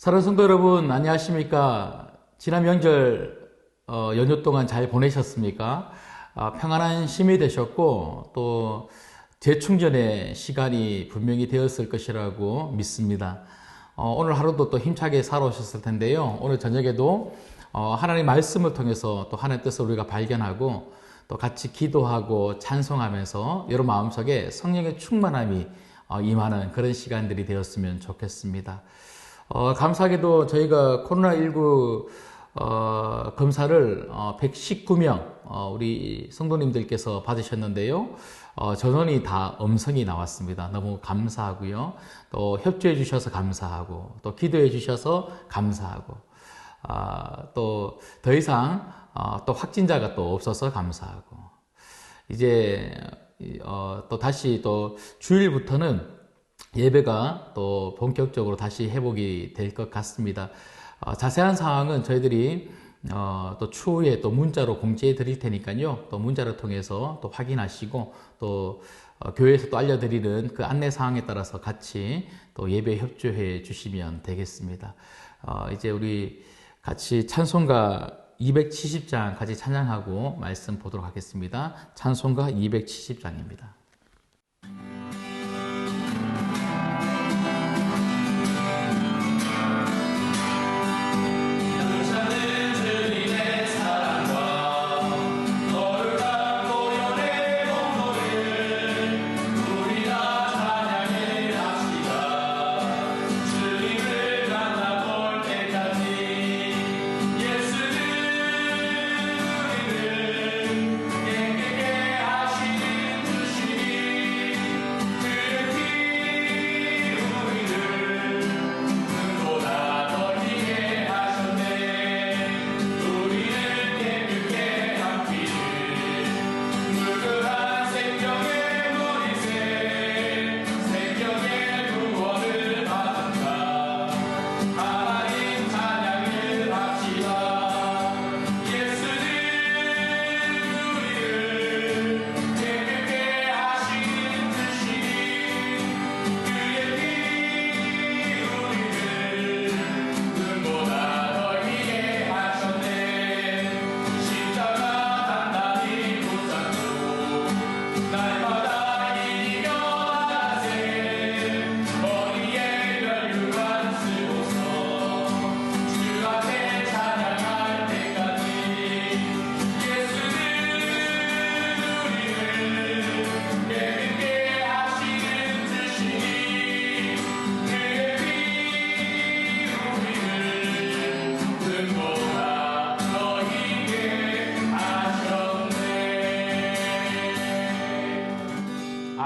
사랑하는 성도 여러분, 안녕하십니까? 지난 명절 연휴 동안 잘 보내셨습니까? 평안한 쉼이 되셨고 또 재충전의 시간이 분명히 되었을 것이라고 믿습니다. 오늘 하루도 또 힘차게 살아오셨을 텐데요. 오늘 저녁에도 하나님 말씀을 통해서 또 하나님의 뜻을 우리가 발견하고 또 같이 기도하고 찬송하면서 여러분 마음속에 성령의 충만함이 임하는 그런 시간들이 되었으면 좋겠습니다. 감사하게도 저희가 코로나19 검사를 119명 우리 성도님들께서 받으셨는데요. 전원이 다 음성이 나왔습니다. 너무 감사하고요. 또 협조해 주셔서 감사하고 또 기도해 주셔서 감사하고 또 더 이상 또 확진자가 또 없어서 감사하고 이제 또 다시 또 주일부터는 예배가 또 본격적으로 다시 회복이 될 것 같습니다. 자세한 사항은 저희들이 또 추후에 또 문자로 공지해 드릴 테니까요. 또 문자를 통해서 또 확인하시고 또 교회에서 또 알려드리는 그 안내 사항에 따라서 같이 또 예배 협조해 주시면 되겠습니다. 이제 우리 같이 찬송가 270장 같이 찬양하고 말씀 보도록 하겠습니다. 찬송가 270장입니다.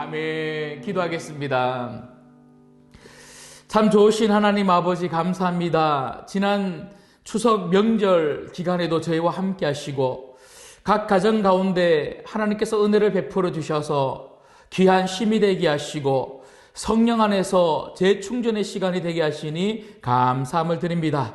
아멘. 기도하겠습니다. 참 좋으신 하나님 아버지 감사합니다. 지난 추석 명절 기간에도 저희와 함께 하시고 각 가정 가운데 하나님께서 은혜를 베풀어 주셔서 귀한 쉼이 되게 하시고 성령 안에서 재충전의 시간이 되게 하시니 감사함을 드립니다.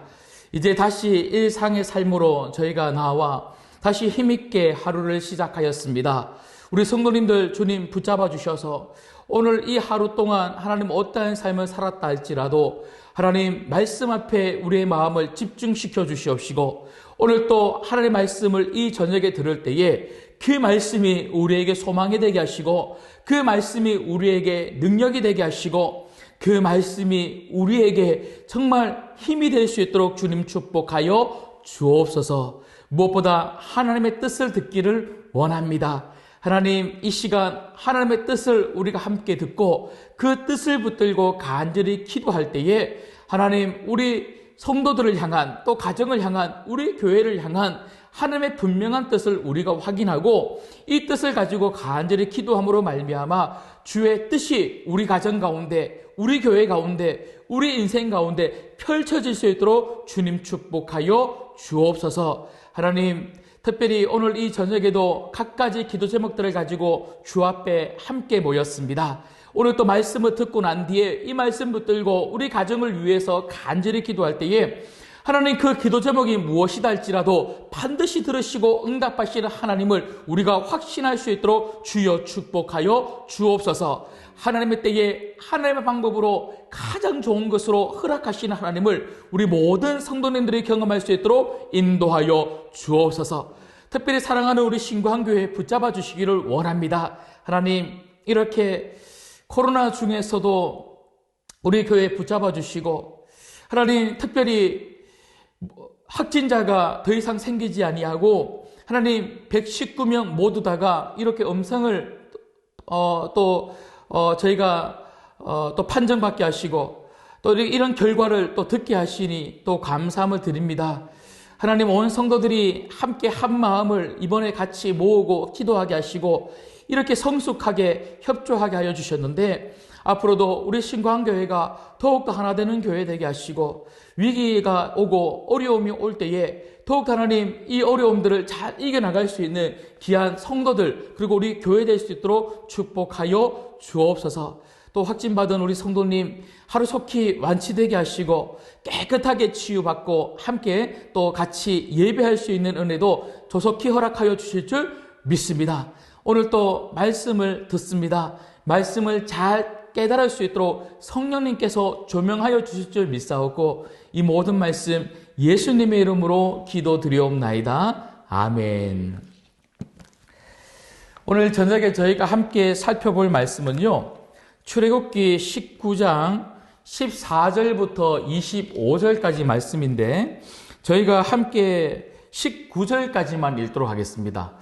이제 다시 일상의 삶으로 저희가 나와 다시 힘있게 하루를 시작하였습니다. 우리 성도님들 주님 붙잡아 주셔서 오늘 이 하루 동안 하나님 어떠한 삶을 살았다 할지라도 하나님 말씀 앞에 우리의 마음을 집중시켜 주시옵시고 오늘 또 하나님의 말씀을 이 저녁에 들을 때에 그 말씀이 우리에게 소망이 되게 하시고 그 말씀이 우리에게 능력이 되게 하시고 그 말씀이 우리에게 정말 힘이 될 수 있도록 주님 축복하여 주옵소서. 무엇보다 하나님의 뜻을 듣기를 원합니다. 하나님 이 시간 하나님의 뜻을 우리가 함께 듣고 그 뜻을 붙들고 간절히 기도할 때에 하나님 우리 성도들을 향한 또 가정을 향한 우리 교회를 향한 하나님의 분명한 뜻을 우리가 확인하고 이 뜻을 가지고 간절히 기도함으로 말미암아 주의 뜻이 우리 가정 가운데 우리 교회 가운데 우리 인생 가운데 펼쳐질 수 있도록 주님 축복하여 주옵소서. 하나님 특별히 오늘 이 저녁에도 갖가지 기도 제목들을 가지고 주 앞에 함께 모였습니다. 오늘 또 말씀을 듣고 난 뒤에 이 말씀 붙들고 우리 가정을 위해서 간절히 기도할 때에 하나님 그 기도 제목이 무엇이다 할지라도 반드시 들으시고 응답하시는 하나님을 우리가 확신할 수 있도록 주여 축복하여 주옵소서. 하나님의 때에 하나님의 방법으로 가장 좋은 것으로 허락하시는 하나님을 우리 모든 성도님들이 경험할 수 있도록 인도하여 주옵소서. 특별히 사랑하는 우리 신구한교회 붙잡아 주시기를 원합니다. 하나님, 이렇게 코로나 중에서도 우리 교회 붙잡아 주시고, 하나님 특별히 확진자가 더 이상 생기지 아니하고, 하나님 119명 모두 다가 이렇게 음성을 저희가 또 판정받게 하시고, 또 이런 결과를 또 듣게 하시니 또 감사함을 드립니다. 하나님, 온 성도들이 함께 한 마음을 이번에 같이 모으고 기도하게 하시고 이렇게 성숙하게 협조하게 하여 주셨는데, 앞으로도 우리 신구한교회가 더욱더 하나 되는 교회 되게 하시고, 위기가 오고 어려움이 올 때에 더욱 하나님 이 어려움들을 잘 이겨나갈 수 있는 귀한 성도들, 그리고 우리 교회 될 수 있도록 축복하여 주옵소서. 또 확진받은 우리 성도님 하루속히 완치되게 하시고 깨끗하게 치유받고 함께 또 같이 예배할 수 있는 은혜도 조속히 허락하여 주실 줄 믿습니다. 오늘 또 말씀을 듣습니다. 말씀을 잘 깨달을 수 있도록 성령님께서 조명하여 주실 줄 믿사오고, 이 모든 말씀 예수님의 이름으로 기도드리옵나이다. 아멘. 오늘 저녁에 저희가 함께 살펴볼 말씀은요, 출애굽기 19장 14절부터 25절까지 말씀인데, 저희가 함께 19절까지만 읽도록 하겠습니다.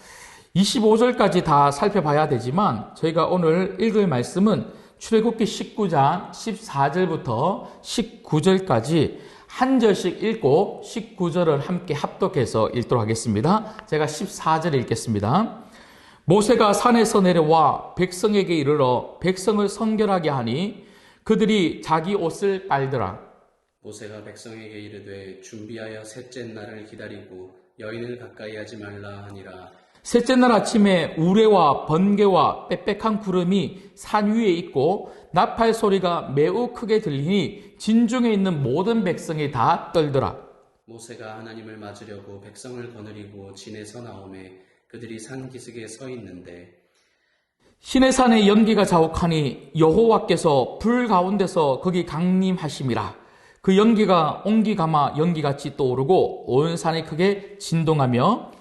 25절까지 다 살펴봐야 되지만 저희가 오늘 읽을 말씀은 출애굽기 19장 14절부터 19절까지 한 절씩 읽고 19절을 함께 합독해서 읽도록 하겠습니다. 제가 14절 읽겠습니다. 모세가 산에서 내려와 백성에게 이르러 백성을 성결하게 하니 그들이 자기 옷을 빨더라. 모세가 백성에게 이르되 준비하여 셋째 날을 기다리고 여인을 가까이 하지 말라 하니라. 셋째 날 아침에 우레와 번개와 빽빽한 구름이 산 위에 있고 나팔 소리가 매우 크게 들리니 진중에 있는 모든 백성이 다 떨더라. 모세가 하나님을 맞으려고 백성을 거느리고 진에서 나오매 그들이 산 기슭에 서 있는데 시내산의 연기가 자욱하니 여호와께서 불 가운데서 거기 강림하심이라. 그 연기가 옹기가마 연기같이 떠오르고 온 산이 크게 진동하며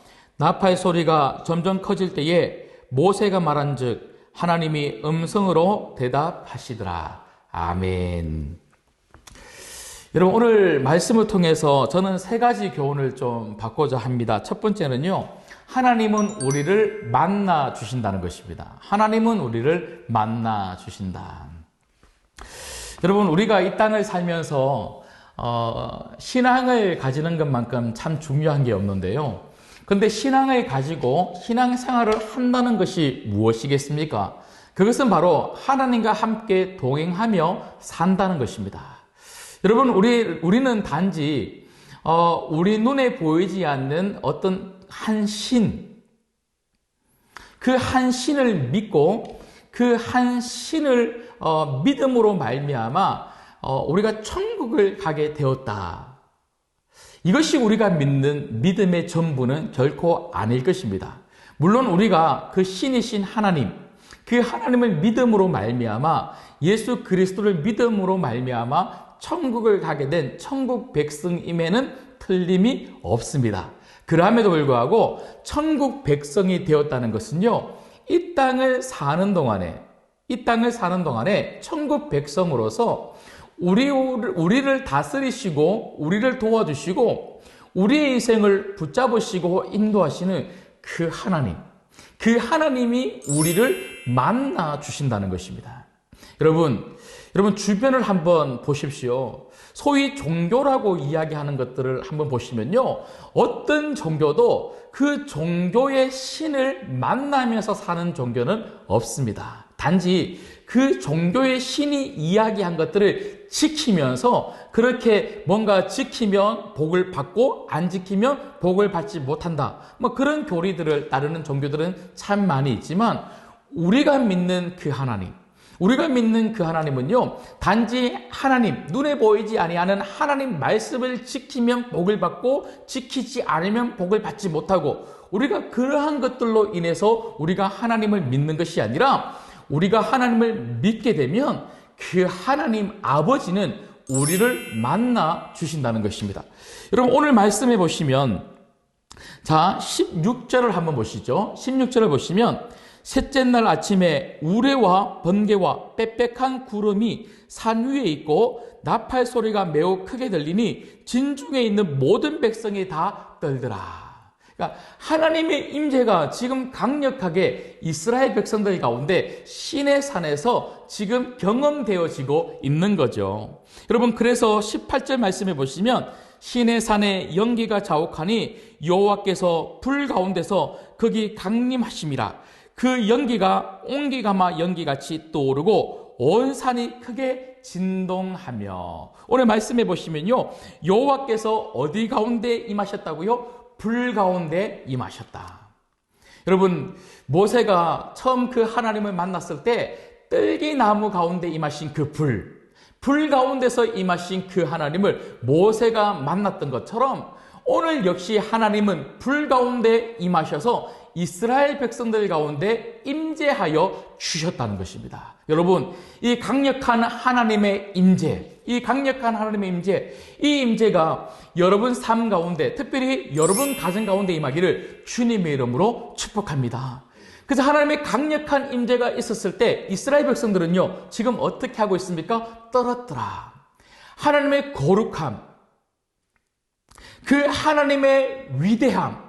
나팔 소리가 점점 커질 때에 모세가 말한즉 하나님이 음성으로 대답하시더라. 아멘. 여러분, 오늘 말씀을 통해서 저는 세 가지 교훈을 좀 받고자 합니다. 첫 번째는요, 하나님은 우리를 만나 주신다는 것입니다. 하나님은 우리를 만나 주신다. 여러분, 우리가 이 땅을 살면서 신앙을 가지는 것만큼 참 중요한 게 없는데요. 그런데 신앙을 가지고 신앙생활을 한다는 것이 무엇이겠습니까? 그것은 바로 하나님과 함께 동행하며 산다는 것입니다. 여러분, 우리는 단지 우리 눈에 보이지 않는 어떤 한 신, 그 한 신을 믿고 그 한 신을 믿음으로 말미암아 우리가 천국을 가게 되었다. 이것이 우리가 믿는 믿음의 전부는 결코 아닐 것입니다. 물론 우리가 그 신이신 하나님, 그 하나님을 믿음으로 말미암아 예수 그리스도를 믿음으로 말미암아 천국을 가게 된 천국 백성임에는 틀림이 없습니다. 그럼에도 불구하고 천국 백성이 되었다는 것은요, 이 땅을 사는 동안에 천국 백성으로서 우리를 다스리시고 우리를 도와주시고 우리의 인생을 붙잡으시고 인도하시는 그 하나님이 우리를 만나 주신다는 것입니다. 여러분 주변을 한번 보십시오. 소위 종교라고 이야기하는 것들을 한번 보시면요, 어떤 종교도 그 종교의 신을 만나면서 사는 종교는 없습니다. 단지 그 종교의 신이 이야기한 것들을 지키면서, 그렇게 뭔가 지키면 복을 받고 안 지키면 복을 받지 못한다, 그런 교리들을 따르는 종교들은 참 많이 있지만, 우리가 믿는 그 하나님, 우리가 믿는 그 하나님은요, 단지 하나님, 눈에 보이지 아니하는 하나님 말씀을 지키면 복을 받고 지키지 않으면 복을 받지 못하고, 우리가 그러한 것들로 인해서 우리가 하나님을 믿는 것이 아니라 우리가 하나님을 믿게 되면 그 하나님 아버지는 우리를 만나 주신다는 것입니다. 여러분, 오늘 말씀해 보시면, 자, 16절을 한번 보시죠. 16절을 보시면, 셋째 날 아침에 우레와 번개와 빽빽한 구름이 산 위에 있고 나팔 소리가 매우 크게 들리니 진중에 있는 모든 백성이 다 떨더라. 그러니까 하나님의 임재가 지금 강력하게 이스라엘 백성들 가운데 시내산에서 지금 경험되어지고 있는 거죠. 여러분, 그래서 18절 말씀해 보시면, 시내산에 연기가 자욱하니 여호와께서 불 가운데서 거기 강림하심이라. 그 연기가 옹기가마 연기같이 떠오르고 온 산이 크게 진동하며. 오늘 말씀해 보시면요, 여호와께서 어디 가운데 임하셨다고요? 불 가운데 임하셨다. 여러분, 모세가 처음 그 하나님을 만났을 때 떨기나무 가운데 임하신 그 불 가운데서 임하신 그 하나님을 모세가 만났던 것처럼 오늘 역시 하나님은 불 가운데 임하셔서 이스라엘 백성들 가운데 임재하여 주셨다는 것입니다. 여러분, 이 강력한 하나님의 임재, 이 임재가 여러분 삶 가운데, 특별히 여러분 가정 가운데 임하기를 주님의 이름으로 축복합니다. 그래서 하나님의 강력한 임재가 있었을 때 이스라엘 백성들은요, 지금 어떻게 하고 있습니까? 떨었더라. 하나님의 거룩함, 그 하나님의 위대함,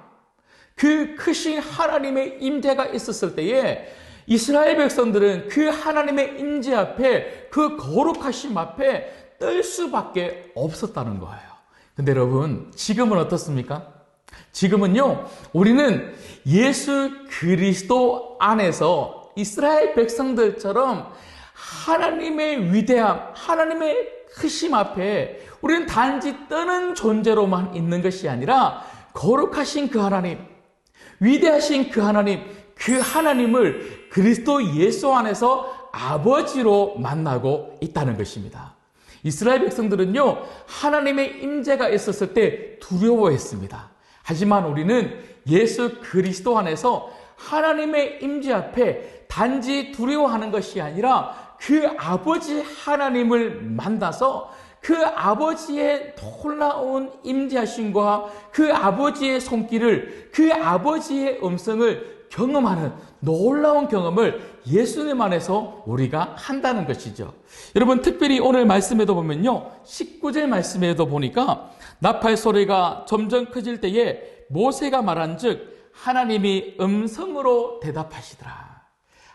그 크신 하나님의 임재가 있었을 때에 이스라엘 백성들은 그 하나님의 임재 앞에, 그 거룩하심 앞에 떨 수밖에 없었다는 거예요. 근데 여러분, 지금은 어떻습니까? 지금은요, 우리는 예수 그리스도 안에서 이스라엘 백성들처럼 하나님의 위대함, 하나님의 크심 앞에 우리는 단지 떠는 존재로만 있는 것이 아니라 거룩하신 그 하나님, 위대하신 그 하나님, 그 하나님을 그리스도 예수 안에서 아버지로 만나고 있다는 것입니다. 이스라엘 백성들은요, 하나님의 임재가 있었을 때 두려워했습니다. 하지만 우리는 예수 그리스도 안에서 하나님의 임재 앞에 단지 두려워하는 것이 아니라 그 아버지 하나님을 만나서 그 아버지의 놀라운 임재하심과 그 아버지의 손길을, 그 아버지의 음성을 경험하는 놀라운 경험을 예수님 안에서 우리가 한다는 것이죠. 여러분, 특별히 오늘 말씀에도 보면요, 19절 말씀에도 보니까 나팔 소리가 점점 커질 때에 모세가 말한 즉 하나님이 음성으로 대답하시더라.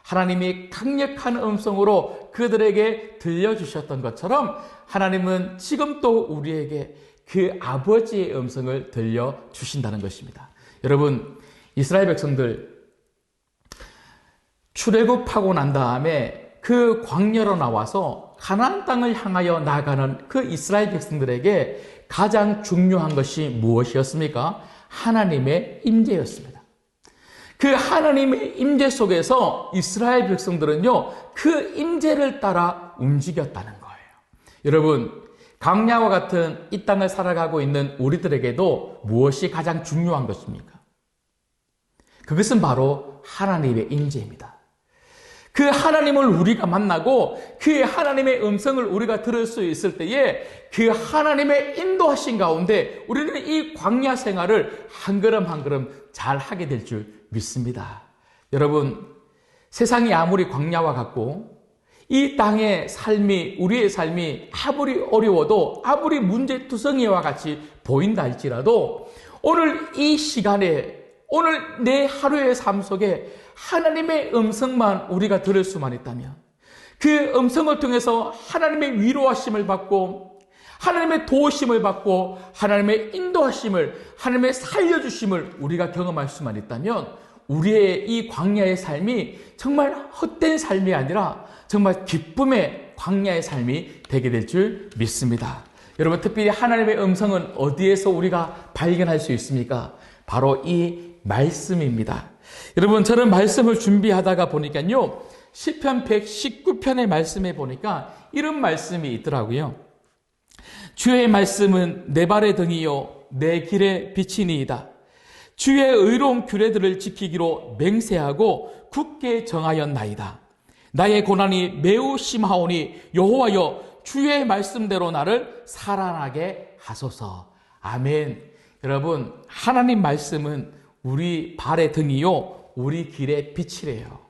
하나님이 강력한 음성으로 그들에게 들려주셨던 것처럼 하나님은 지금 또 우리에게 그 아버지의 음성을 들려주신다는 것입니다. 여러분, 이스라엘 백성들 출애굽하고 난 다음에 그 광야로 나와서 가나안 땅을 향하여 나가는 그 이스라엘 백성들에게 가장 중요한 것이 무엇이었습니까? 하나님의 임재였습니다. 그 하나님의 임재 속에서 이스라엘 백성들은요, 그 임재를 따라 움직였다는 거예요. 여러분, 광야와 같은 이 땅을 살아가고 있는 우리들에게도 무엇이 가장 중요한 것입니까? 그것은 바로 하나님의 임재입니다. 그 하나님을 우리가 만나고 그 하나님의 음성을 우리가 들을 수 있을 때에 그 하나님의 인도하신 가운데 우리는 이 광야 생활을 한 걸음 한 걸음 잘 하게 될 줄 믿습니다. 여러분, 세상이 아무리 광야와 같고 이 땅의 삶이, 우리의 삶이 아무리 어려워도 아무리 문제투성이와 같이 보인다 할지라도 오늘 이 시간에, 오늘 내 하루의 삶 속에 하나님의 음성만 우리가 들을 수만 있다면, 그 음성을 통해서 하나님의 위로하심을 받고 하나님의 도우심을 받고 하나님의 인도하심을, 하나님의 살려주심을 우리가 경험할 수만 있다면 우리의 이 광야의 삶이 정말 헛된 삶이 아니라 정말 기쁨의 광야의 삶이 되게 될 줄 믿습니다. 여러분, 특별히 하나님의 음성은 어디에서 우리가 발견할 수 있습니까? 바로 이 말씀입니다. 여러분, 저는 말씀을 준비하다가 보니까요, 시편 119편의 말씀에 보니까 이런 말씀이 있더라고요. 주의 말씀은 내 발의 등이요 내 길의 빛이니이다. 주의 의로운 규례들을 지키기로 맹세하고 굳게 정하였나이다. 나의 고난이 매우 심하오니 여호와여 주의 말씀대로 나를 살아나게 하소서. 아멘. 여러분, 하나님 말씀은 우리 발의 등이요 우리 길의 빛이래요.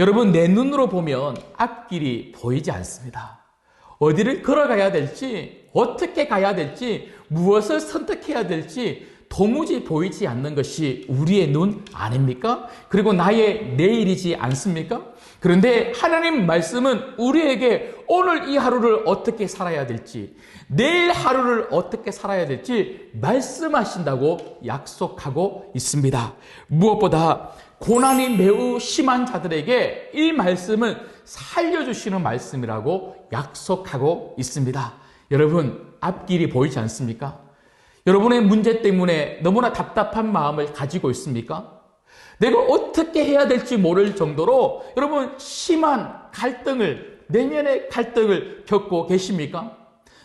여러분, 내 눈으로 보면 앞길이 보이지 않습니다. 어디를 걸어가야 될지, 어떻게 가야 될지, 무엇을 선택해야 될지 도무지 보이지 않는 것이 우리의 눈 아닙니까? 그리고 나의 내일이지 않습니까? 그런데 하나님 말씀은 우리에게 오늘 이 하루를 어떻게 살아야 될지, 내일 하루를 어떻게 살아야 될지 말씀하신다고 약속하고 있습니다. 무엇보다 고난이 매우 심한 자들에게 이 말씀은 살려주시는 말씀이라고 약속하고 있습니다. 여러분, 앞길이 보이지 않습니까? 여러분의 문제 때문에 너무나 답답한 마음을 가지고 있습니까? 내가 어떻게 해야 될지 모를 정도로 여러분 심한 갈등을, 내면의 갈등을 겪고 계십니까?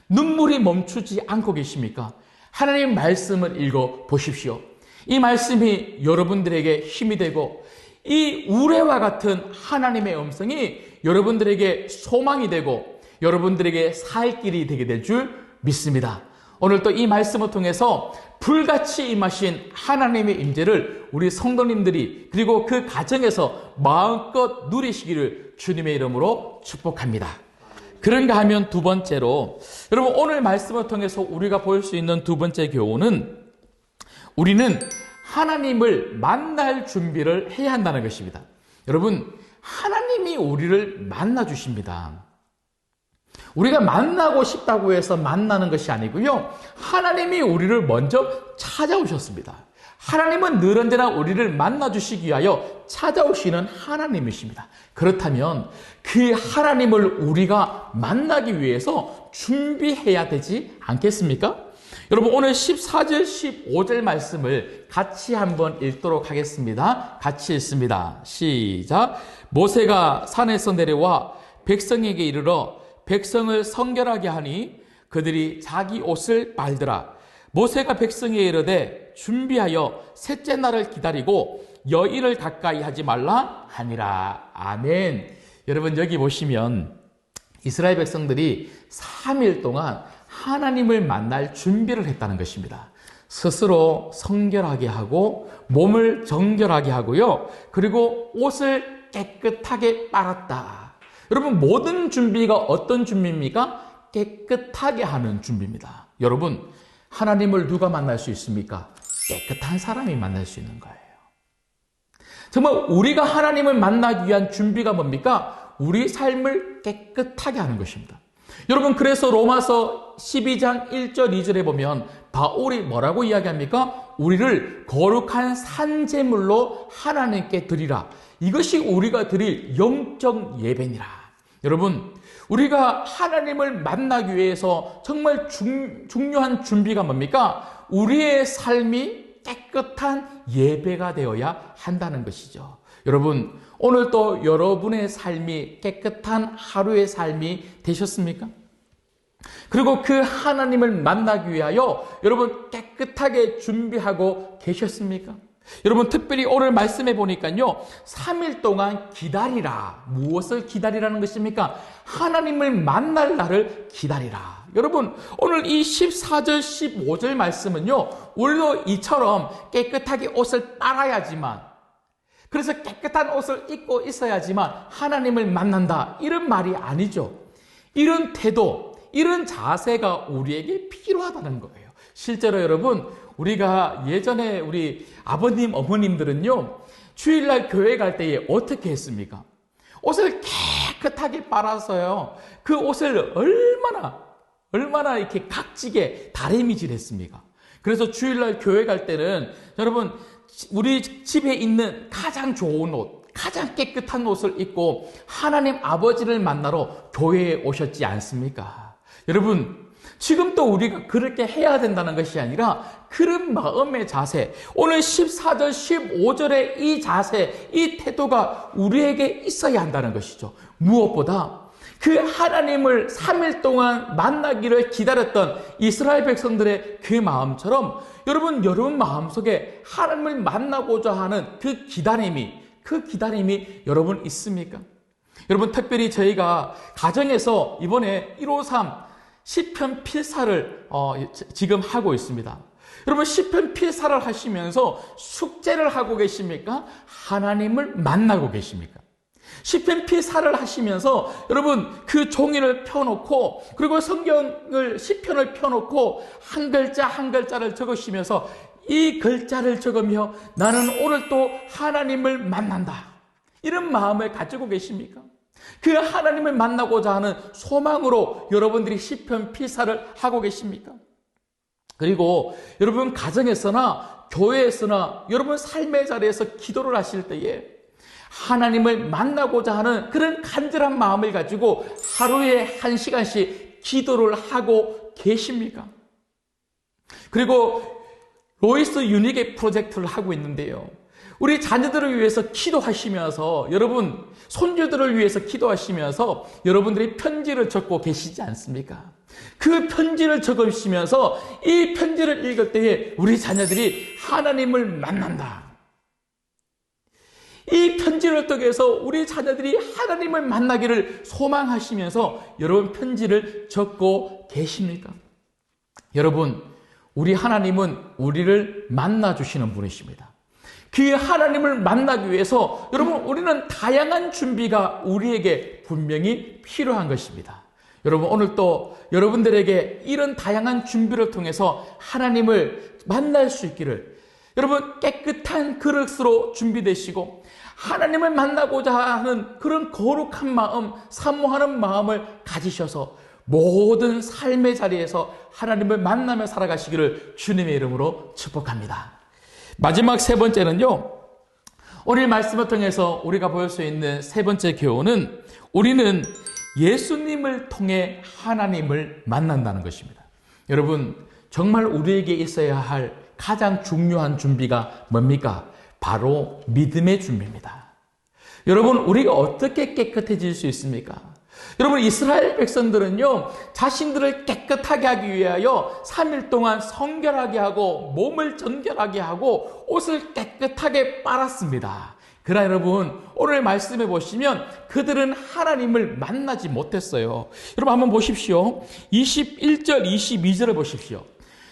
눈물이 멈추지 않고 계십니까? 하나님 말씀을 읽어 보십시오. 이 말씀이 여러분들에게 힘이 되고 이 우레와 같은 하나님의 음성이 여러분들에게 소망이 되고 여러분들에게 살 길이 되게 될 줄 믿습니다. 오늘 또 이 말씀을 통해서 불같이 임하신 하나님의 임재를 우리 성도님들이 그리고 그 가정에서 마음껏 누리시기를 주님의 이름으로 축복합니다. 그런가 하면 두 번째로, 여러분 오늘 말씀을 통해서 우리가 볼 수 있는 두 번째 교훈은 우리는 하나님을 만날 준비를 해야 한다는 것입니다. 여러분, 하나님이 우리를 만나 주십니다. 우리가 만나고 싶다고 해서 만나는 것이 아니고요. 하나님이 우리를 먼저 찾아오셨습니다. 하나님은 늘 언제나 우리를 만나 주시기 위하여 찾아오시는 하나님이십니다. 그렇다면 그 하나님을 우리가 만나기 위해서 준비해야 되지 않겠습니까? 여러분 오늘 14절 15절 말씀을 같이 한번 읽도록 하겠습니다. 같이 읽습니다. 시작. 모세가 산에서 내려와 백성에게 이르러 백성을 성결하게 하니 그들이 자기 옷을 빨더라. 모세가 백성에게 이르되 준비하여 셋째 날을 기다리고 여인을 가까이 하지 말라 하니라. 아멘. 여러분 여기 보시면 이스라엘 백성들이 3일 동안 하나님을 만날 준비를 했다는 것입니다. 스스로 성결하게 하고 몸을 정결하게 하고요. 그리고 옷을 깨끗하게 빨았다. 여러분 모든 준비가 어떤 준비입니까? 깨끗하게 하는 준비입니다. 여러분 하나님을 누가 만날 수 있습니까? 깨끗한 사람이 만날 수 있는 거예요. 정말 우리가 하나님을 만나기 위한 준비가 뭡니까? 우리 삶을 깨끗하게 하는 것입니다. 여러분 그래서 로마서 12장 1절 2절에 보면 바울이 뭐라고 이야기합니까? 우리를 거룩한 산제물로 하나님께 드리라. 이것이 우리가 드릴 영적 예배니라. 여러분 우리가 하나님을 만나기 위해서 정말 중요한 준비가 뭡니까? 우리의 삶이 깨끗한 예배가 되어야 한다는 것이죠. 여러분 오늘 또 여러분의 삶이 깨끗한 하루의 삶이 되셨습니까? 그리고 그 하나님을 만나기 위하여 여러분 깨끗하게 준비하고 계셨습니까? 여러분 특별히 오늘 말씀해 보니까요 3일 동안 기다리라. 무엇을 기다리라는 것입니까? 하나님을 만날 날을 기다리라. 여러분 오늘 이 14절 15절 말씀은요 우리도 이처럼 깨끗하게 옷을 빨아야지만, 그래서 깨끗한 옷을 입고 있어야지만 하나님을 만난다 이런 말이 아니죠. 이런 태도, 이런 자세가 우리에게 필요하다는 거예요. 실제로 여러분 우리가 예전에 우리 아버님 어머님들은요 주일날 교회 갈 때에 어떻게 했습니까? 옷을 깨끗하게 빨아서요 그 옷을 얼마나 이렇게 각지게 다리미질 했습니까? 그래서 주일날 교회 갈 때는 여러분 우리 집에 있는 가장 좋은 옷, 가장 깨끗한 옷을 입고 하나님 아버지를 만나러 교회에 오셨지 않습니까? 여러분 지금 또 우리가 그렇게 해야 된다는 것이 아니라 그런 마음의 자세, 오늘 14절, 15절의 이 자세, 이 태도가 우리에게 있어야 한다는 것이죠. 무엇보다 그 하나님을 3일 동안 만나기를 기다렸던 이스라엘 백성들의 그 마음처럼 여러분 마음속에 하나님을 만나고자 하는 그 기다림이 여러분 있습니까? 여러분, 특별히 저희가 가정에서 이번에 153 시편 필사를 지금 하고 있습니다. 여러분, 시편 필사를 하시면서 숙제를 하고 계십니까? 하나님을 만나고 계십니까? 시편 필사를 하시면서 여러분 그 종이를 펴놓고 그리고 시편을 펴놓고 한 글자 한 글자를 적으시면서 이 글자를 적으며 나는 오늘 또 하나님을 만난다, 이런 마음을 가지고 계십니까? 그 하나님을 만나고자 하는 소망으로 여러분들이 시편 필사를 하고 계십니까? 그리고 여러분 가정에서나 교회에서나 여러분 삶의 자리에서 기도를 하실 때에 하나님을 만나고자 하는 그런 간절한 마음을 가지고 하루에 1시간씩 기도를 하고 계십니까? 그리고 로이스 유니게 프로젝트를 하고 있는데요, 우리 자녀들을 위해서 기도하시면서 여러분 손주들을 위해서 기도하시면서 여러분들이 편지를 적고 계시지 않습니까? 그 편지를 적으시면서 이 편지를 읽을 때에 우리 자녀들이 하나님을 만난다, 이 편지를 통해서 우리 자녀들이 하나님을 만나기를 소망하시면서 여러분 편지를 적고 계십니까? 여러분, 우리 하나님은 우리를 만나주시는 분이십니다. 그 하나님을 만나기 위해서 여러분 우리는 다양한 준비가 우리에게 분명히 필요한 것입니다. 여러분, 오늘 또 여러분들에게 이런 다양한 준비를 통해서 하나님을 만날 수 있기를 여러분 깨끗한 그릇으로 준비되시고 하나님을 만나고자 하는 그런 거룩한 마음, 사모하는 마음을 가지셔서 모든 삶의 자리에서 하나님을 만나며 살아가시기를 주님의 이름으로 축복합니다. 마지막 세 번째는요, 오늘 말씀을 통해서 우리가 볼 수 있는 세 번째 교훈은 우리는 예수님을 통해 하나님을 만난다는 것입니다. 여러분, 정말 우리에게 있어야 할 가장 중요한 준비가 뭡니까? 바로 믿음의 준비입니다. 여러분, 우리가 어떻게 깨끗해질 수 있습니까? 여러분, 이스라엘 백성들은요, 자신들을 깨끗하게 하기 위하여 3일 동안 성결하게 하고 몸을 정결하게 하고 옷을 깨끗하게 빨았습니다. 그러나 여러분, 오늘 말씀해 보시면 그들은 하나님을 만나지 못했어요. 여러분 한번 보십시오. 21절, 22절을 보십시오.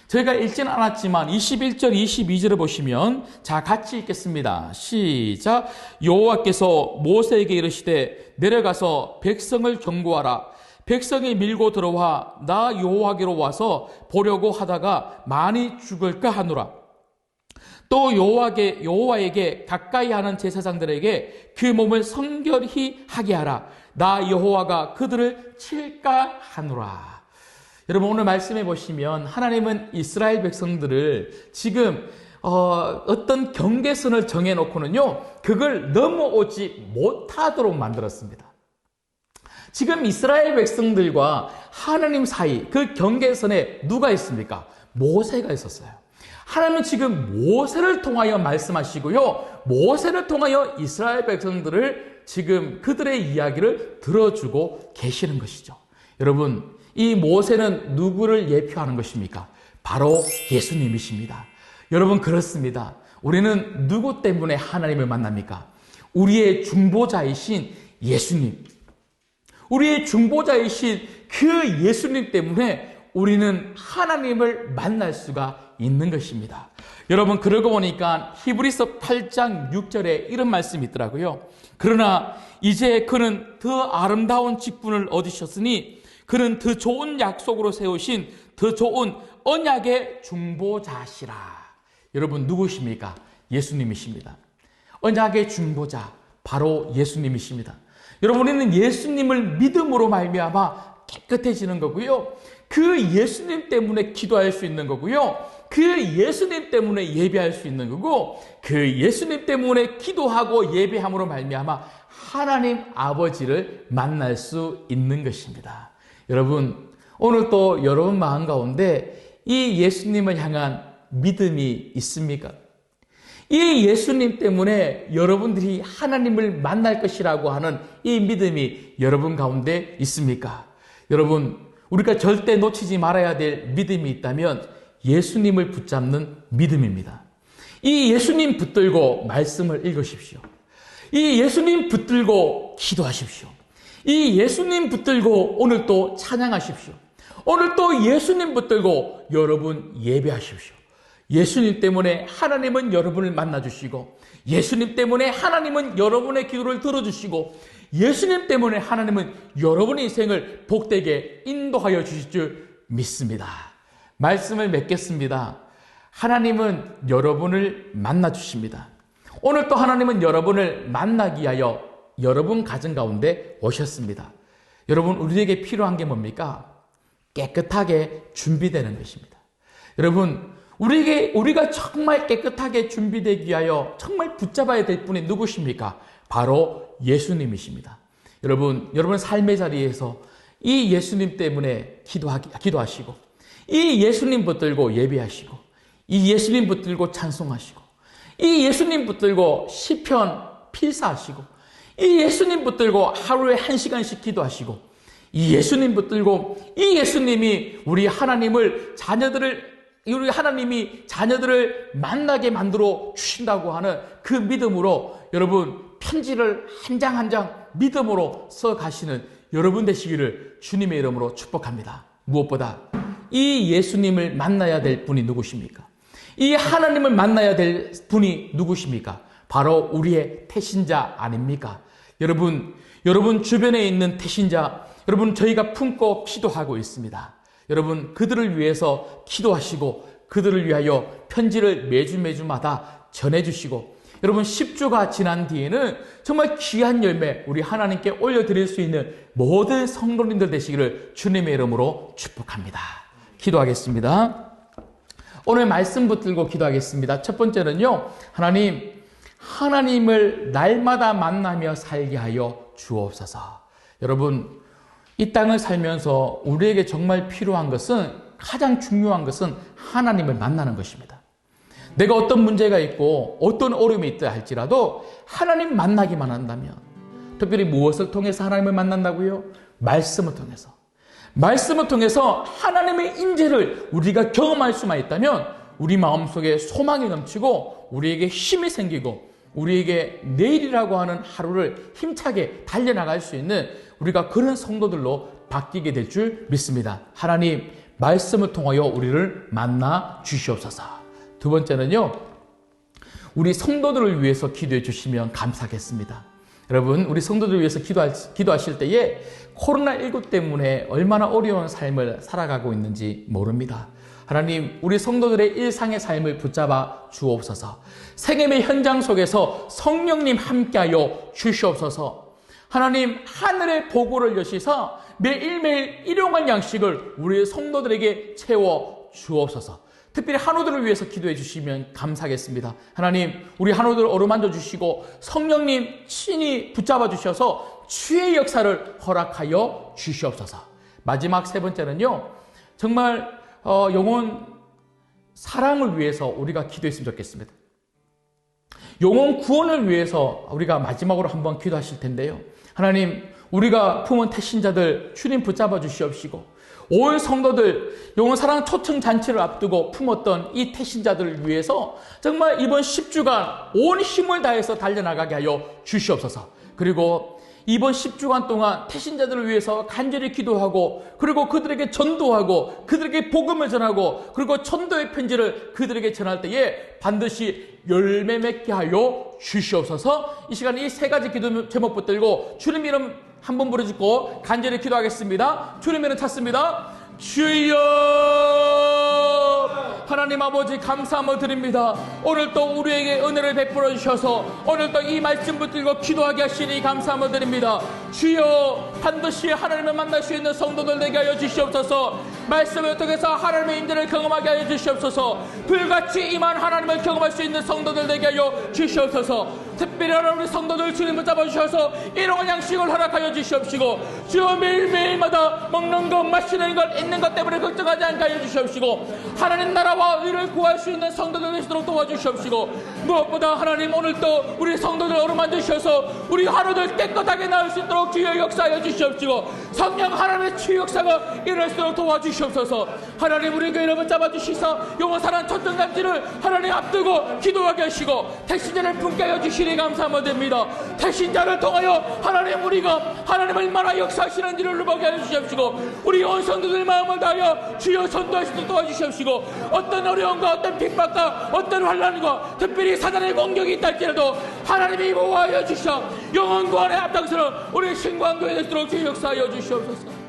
저희가 읽지는 않았지만 21절, 22절을 보시면 자, 같이 읽겠습니다. 시작. 여호와께서 모세에게 이르시되 내려가서 백성을 경고하라. 백성이 밀고 들어와 나 여호와께로 와서 보려고 하다가 많이 죽을까 하노라. 또 여호와에게 가까이 하는 제사장들에게 그 몸을 성결히 하게 하라. 나 여호와가 그들을 칠까 하노라. 여러분, 오늘 말씀해 보시면 하나님은 이스라엘 백성들을 지금 어떤 경계선을 정해놓고는요, 그걸 넘어오지 못하도록 만들었습니다. 지금 이스라엘 백성들과 하나님 사이 그 경계선에 누가 있습니까? 모세가 있었어요. 하나님은 지금 모세를 통하여 말씀하시고요, 모세를 통하여 이스라엘 백성들을 지금 그들의 이야기를 들어주고 계시는 것이죠. 여러분, 이 모세는 누구를 예표하는 것입니까? 바로 예수님이십니다. 여러분, 그렇습니다. 우리는 누구 때문에 하나님을 만납니까? 우리의 중보자이신 예수님. 우리의 중보자이신 그 예수님 때문에 우리는 하나님을 만날 수가 있는 것입니다. 여러분, 그러고 보니까 히브리서 8장 6절에 이런 말씀이 있더라고요. 그러나 이제 그는 더 아름다운 직분을 얻으셨으니 그는 더 좋은 약속으로 세우신 더 좋은 언약의 중보자시라. 여러분, 누구십니까? 예수님이십니다. 언약의 중보자, 바로 예수님이십니다. 여러분, 우리는 예수님을 믿음으로 말미암아 깨끗해지는 거고요, 그 예수님 때문에 기도할 수 있는 거고요, 그 예수님 때문에 예배할 수 있는 거고, 그 예수님 때문에 기도하고 예배함으로 말미암아 하나님 아버지를 만날 수 있는 것입니다. 여러분, 오늘 또 여러분 마음 가운데 이 예수님을 향한 믿음이 있습니까? 이 예수님 때문에 여러분들이 하나님을 만날 것이라고 하는 이 믿음이 여러분 가운데 있습니까? 여러분, 우리가 절대 놓치지 말아야 될 믿음이 있다면 예수님을 붙잡는 믿음입니다. 이 예수님 붙들고 말씀을 읽으십시오. 이 예수님 붙들고 기도하십시오. 이 예수님 붙들고 오늘 또 찬양하십시오. 오늘 또 예수님 붙들고 여러분 예배하십시오. 예수님 때문에 하나님은 여러분을 만나주시고, 예수님 때문에 하나님은 여러분의 기도를 들어주시고, 예수님 때문에 하나님은 여러분의 인생을 복되게 인도하여 주실 줄 믿습니다. 말씀을 맺겠습니다. 하나님은 여러분을 만나주십니다. 오늘 또 하나님은 여러분을 만나기 위하여 여러분 가정 가운데 오셨습니다. 여러분, 우리에게 필요한 게 뭡니까? 깨끗하게 준비되는 것입니다. 여러분, 우리가 정말 깨끗하게 준비되기 위하여 정말 붙잡아야 될 분이 누구십니까? 바로 예수님이십니다. 여러분 삶의 자리에서 이 예수님 때문에 기도하시고, 이 예수님 붙들고 예배하시고, 이 예수님 붙들고 찬송하시고, 이 예수님 붙들고 시편 필사하시고, 이 예수님 붙들고 하루에 1시간씩 기도하시고, 이 예수님 붙들고 이 예수님이 우리 하나님이 자녀들을 만나게 만들어 주신다고 하는 그 믿음으로 여러분 편지를 한 장 한 장 믿음으로 써 가시는 여러분 되시기를 주님의 이름으로 축복합니다. 무엇보다 이 예수님을 만나야 될 분이 누구십니까? 이 하나님을 만나야 될 분이 누구십니까? 바로 우리의 태신자 아닙니까? 여러분 주변에 있는 태신자, 여러분 저희가 품고 기도하고 있습니다. 여러분 그들을 위해서 기도하시고 그들을 위하여 편지를 매주마다 전해주시고, 여러분 10주가 지난 뒤에는 정말 귀한 열매 우리 하나님께 올려드릴 수 있는 모든 성도님들 되시기를 주님의 이름으로 축복합니다. 기도하겠습니다. 오늘 말씀 붙들고 기도하겠습니다. 첫 번째는요, 하나님을 날마다 만나며 살게 하여 주옵소서. 여러분, 이 땅을 살면서 우리에게 정말 필요한 것은, 가장 중요한 것은 하나님을 만나는 것입니다. 내가 어떤 문제가 있고 어떤 어려움이 있다 할지라도 하나님 만나기만 한다면, 특별히 무엇을 통해서 하나님을 만난다고요? 말씀을 통해서. 말씀을 통해서 하나님의 인재를 우리가 경험할 수만 있다면 우리 마음속에 소망이 넘치고 우리에게 힘이 생기고 우리에게 내일이라고 하는 하루를 힘차게 달려나갈 수 있는 우리가 그런 성도들로 바뀌게 될 줄 믿습니다. 하나님, 말씀을 통하여 우리를 만나 주시옵소서. 두 번째는요, 우리 성도들을 위해서 기도해 주시면 감사하겠습니다. 여러분, 우리 성도들을 위해서 기도하실 때에 코로나19 때문에 얼마나 어려운 삶을 살아가고 있는지 모릅니다. 하나님, 우리 성도들의 일상의 삶을 붙잡아 주옵소서. 생애의 현장 속에서 성령님 함께하여 주시옵소서. 하나님, 하늘의 보고를 여시사 매일매일 일용할 양식을 우리 성도들에게 채워 주옵소서. 특별히 한우들을 위해서 기도해 주시면 감사하겠습니다. 하나님, 우리 한우들을 어루만져 주시고 성령님 친히 붙잡아 주셔서 주의 역사를 허락하여 주시옵소서. 마지막 세 번째는요, 정말 영혼 사랑을 위해서 우리가 기도했으면 좋겠습니다. 영혼 구원을 위해서 우리가 마지막으로 한번 기도하실 텐데요, 하나님, 우리가 품은 태신자들 주님 붙잡아 주시옵시고, 온 성도들 영혼 사랑 초청 잔치를 앞두고 품었던 이 태신자들을 위해서 정말 이번 10주간 온 힘을 다해서 달려나가게 하여 주시옵소서. 그리고 이번 10주간 동안 태신자들을 위해서 간절히 기도하고, 그리고 그들에게 전도하고, 그들에게 복음을 전하고, 그리고 전도의 편지를 그들에게 전할 때에 반드시 열매 맺게 하여 주시옵소서. 이 시간에 이 세 가지 기도 제목 붙들고 주님 이름 한번 부르짖고 간절히 기도하겠습니다. 주님 이름 찾습니다. 주여, 하나님 아버지 감사함을 드립니다. 오늘 또 우리에게 은혜를 베풀어 주셔서 오늘 또 이 말씀 붙들고 기도하게 하시니 감사함을 드립니다. 주여, 반드시 하나님을 만날 수 있는 성도들 되게 하여 주시옵소서. 말씀을 통해서 하나님의 임재를 경험하게 하여 주시옵소서. 불같이 임한 하나님을 경험할 수 있는 성도들 되게 하여 주시옵소서. 특별히 우리 성도들 주님 붙잡아 주셔서 일용할 양식을 허락하여 주시옵시고, 주여 매일매일마다 먹는 것, 마시는 것, 있는 것 때문에 걱정하지 않게 하여 주시옵시고, 하나님 나라와 의를 구할 수 있는 성도들 되시도록 도와주시옵시고, 무엇보다 하나님 오늘 또 우리 성도들 어루만드셔서 우리 하루들 깨끗하게 나을 수 있도록 주여 역사하여 주시옵시고, 성령 하나님의 치유 역사가 일어날 수 있도록 도와주시옵소서. 하나님 우리 교회를 붙잡아 주시사 영원사랑 천정잔치를 하나님 앞두고 기도하게 하시고 택신자를 품게 하여 주시니 감사합니다. 택신자를 통하여 하나님 우리가 하나님 얼마나 역사하시는지를 보게 하여 주시옵시고, 우리 온 성도들 마음을 다하여 주여 전도하시도록 도와주시옵시고, 어떤 어려움과 어떤 핍박과 어떤 환난과 특별히 사단의 공격이 있다 할지라도 하나님이 보호하여 주시어 영원 구원의 앞장서는 우리 신광교회 되도록 주여 역사하여 주시옵소서.